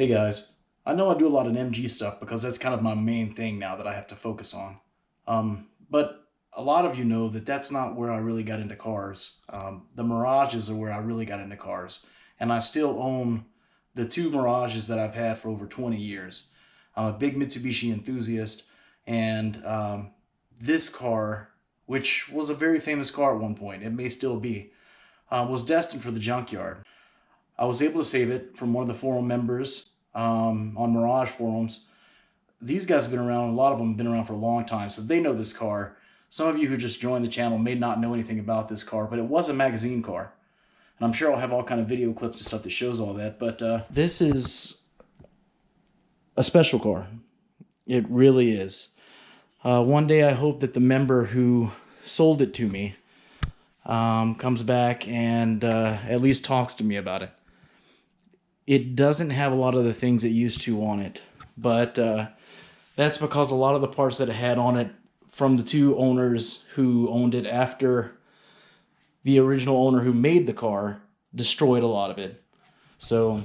Hey guys, I know I do a lot of MG stuff because that's kind of my main thing now that I have to focus on. But a lot of you know that that's not where I really got into cars. The Mirages are where I really got into cars. And I still own the two Mirages that I've had for over 20 years. I'm a big Mitsubishi enthusiast, and this car, which was a very famous car at one point, it may still be, was destined for the junkyard. I was able to save it from one of the forum members on Mirage forums. These guys have been around, a lot of them have been around for a long time, so they know this car. Some of you who just joined the channel may not know anything about this car, but it was a magazine car. And I'm sure I'll have all kind of video clips and stuff that shows all that, but this is a special car. It really is. One day I hope that the member who sold it to me comes back and at least talks to me about it. It doesn't have a lot of the things it used to on it, but that's because a lot of the parts that it had on it from the two owners who owned it after the original owner who made the car destroyed a lot of it. So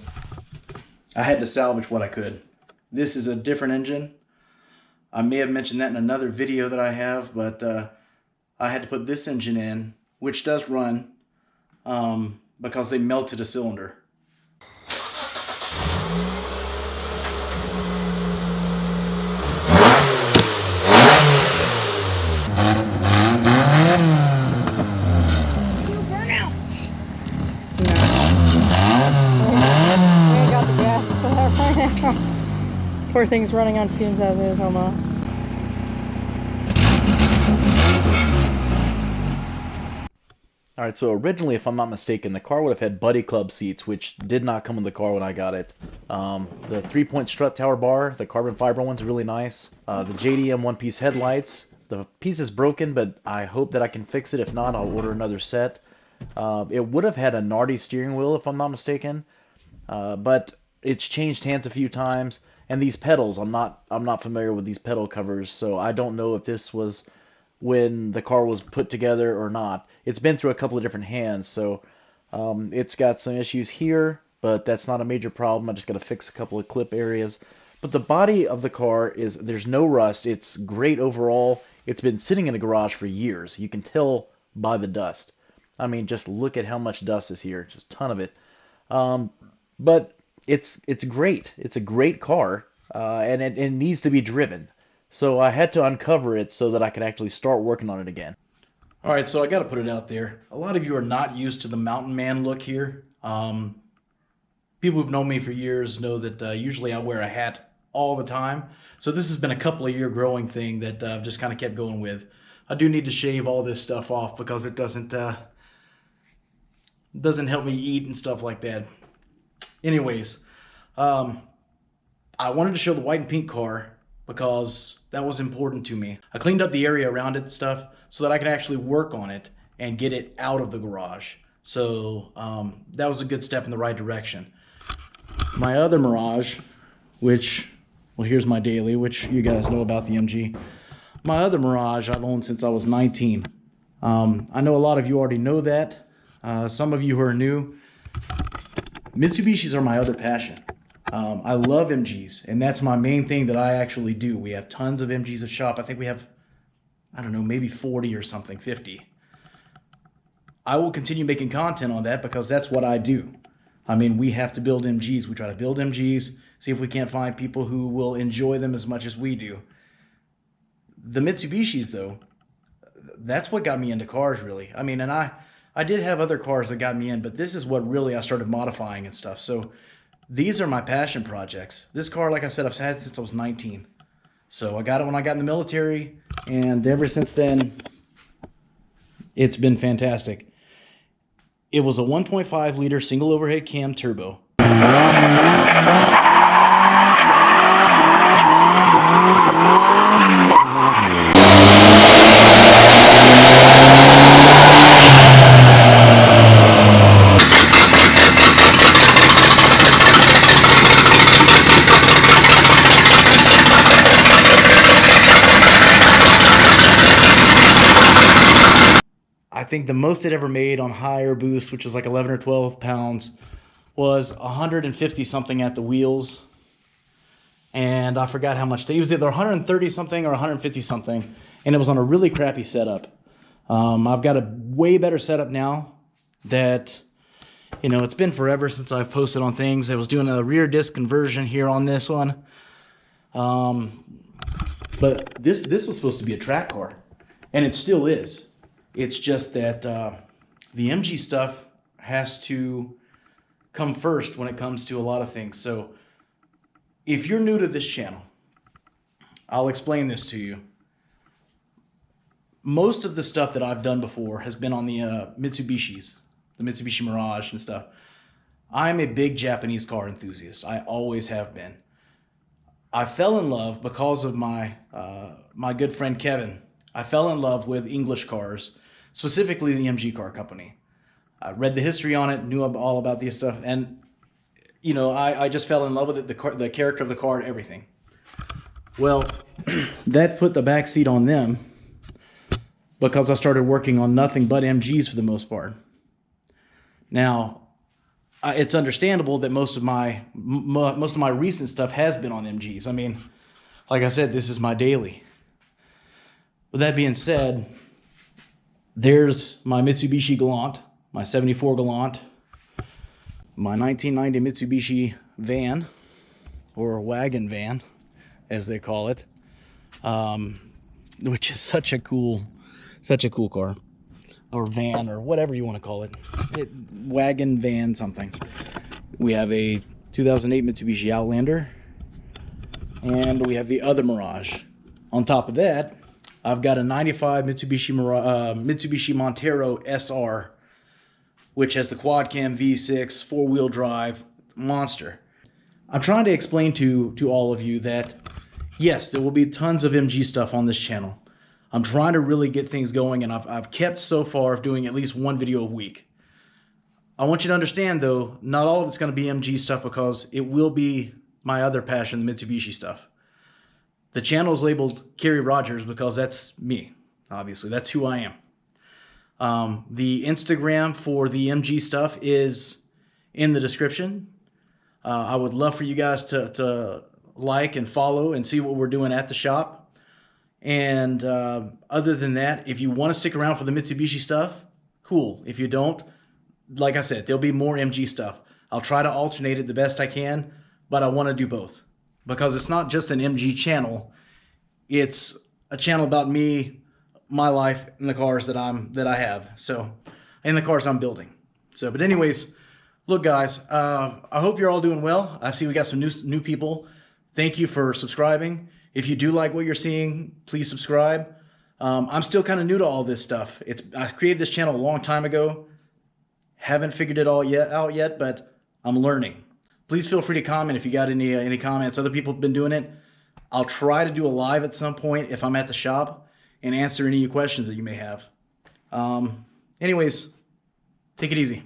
I had to salvage what I could. This is a different engine. I may have mentioned that in another video that I have, but I had to put this engine in, which does run because they melted a cylinder. Poor thing's running on fumes as is almost. Alright, so originally, if I'm not mistaken, the car would have had Buddy Club seats, which did not come in the car when I got it. The 3-point strut tower bar, the carbon fiber one's really nice. The JDM one-piece headlights. The piece is broken, but I hope that I can fix it. If not, I'll order another set. It would have had a Nardi steering wheel, if I'm not mistaken. But it's changed hands a few times. And these pedals, I'm not familiar with these pedal covers, so I don't know if this was when the car was put together or not. It's been through a couple of different hands, so it's got some issues here, but that's not a major problem. I just got to fix a couple of clip areas. But the body of the car there's no rust. It's great overall. It's been sitting in a garage for years. You can tell by the dust. I mean, just look at how much dust is here. Just a ton of it. But it's great. It's a great car, and it needs to be driven. So I had to uncover it so that I could actually start working on it again. All right, so I got to put it out there. A lot of you are not used to the mountain man look here. People who've known me for years know that usually I wear a hat all the time. So this has been a couple of year growing thing that I've just kind of kept going with. I do need to shave all this stuff off because it doesn't help me eat and stuff like that. Anyways, I wanted to show the white and pink car because that was important to me. I cleaned up the area around it and stuff so that I could actually work on it and get it out of the garage. So that was a good step in the right direction. My other Mirage, which, well, here's my daily, which you guys know about the MG. My other Mirage I've owned since I was 19. I know a lot of you already know that. Some of you who are new, Mitsubishis are my other passion. I love MGs, and that's my main thing that I actually do. We have tons of MGs at shop. I think we have, I don't know, maybe 40 or something, 50. I will continue making content on that because that's what I do. I mean, we have to build MGs. We try to build MGs, see if we can't find people who will enjoy them as much as we do. The Mitsubishis, though, that's what got me into cars, really. I mean, and I did have other cars that got me in, but this is what really I started modifying and stuff. So these are my passion projects. This car, like I said, I've had since I was 19. So I got it when I got in the military, and ever since then, it's been fantastic. It was a 1.5 liter single overhead cam turbo. I think the most it ever made on higher boost, which is like 11 or 12 pounds, was 150 something at the wheels. and I forgot how much. It was either 130 something or 150 something, and it was on a really crappy setup. I've got a way better setup now that, you know, it's been forever since I've posted on things. I was doing a rear disc conversion here on this one. But this was supposed to be a track car, and it still is. It's just that the MG stuff has to come first when it comes to a lot of things. So if you're new to this channel, I'll explain this to you. Most of the stuff that I've done before has been on the Mitsubishis, the Mitsubishi Mirage and stuff. I'm a big Japanese car enthusiast. I always have been. I fell in love because of my my good friend Kevin. I fell in love with English cars, specifically the MG car company. I read the history on it, knew all about this stuff, and you know, I just fell in love with it, the character of the car, everything. Well, that put the backseat on them because I started working on nothing but MGs for the most part. Now, it's understandable that most of my recent stuff has been on MGs. I mean, like I said, this is my daily. With that being said, there's my Mitsubishi Galant, my 74 Galant, my 1990 Mitsubishi van, or wagon van, as they call it, which is such a cool car, or van, or whatever you want to call it. Wagon, van, something. We have a 2008 Mitsubishi Outlander, and we have the other Mirage. On top of that, I've got a 95 Mitsubishi Montero SR, which has the quad cam V6 4-wheel drive monster. I'm trying to explain to all of you that yes, there will be tons of MG stuff on this channel. I'm trying to really get things going, and I've kept so far of doing at least one video a week. I want you to understand, though, not all of it's going to be MG stuff because it will be my other passion, the Mitsubishi stuff. The channel is labeled Carey Rogers because that's me, obviously. That's who I am. The Instagram for the MG stuff is in the description. I would love for you guys to like and follow and see what we're doing at the shop. And other than that, if you want to stick around for the Mitsubishi stuff, cool. If you don't, like I said, there'll be more MG stuff. I'll try to alternate it the best I can, but I want to do both. Because it's not just an MG channel. It's a channel about me, my life, and the cars that I have. So, and the cars I'm building. So, but anyways, look guys, I hope you're all doing well. I see we got some new people. Thank you for subscribing. If you do like what you're seeing, please subscribe. I'm still kind of new to all this stuff. I created this channel a long time ago. Haven't figured it all out yet, but I'm learning. Please feel free to comment if you got any comments. Other people have been doing it. I'll try to do a live at some point if I'm at the shop and answer any questions that you may have. Anyways, take it easy.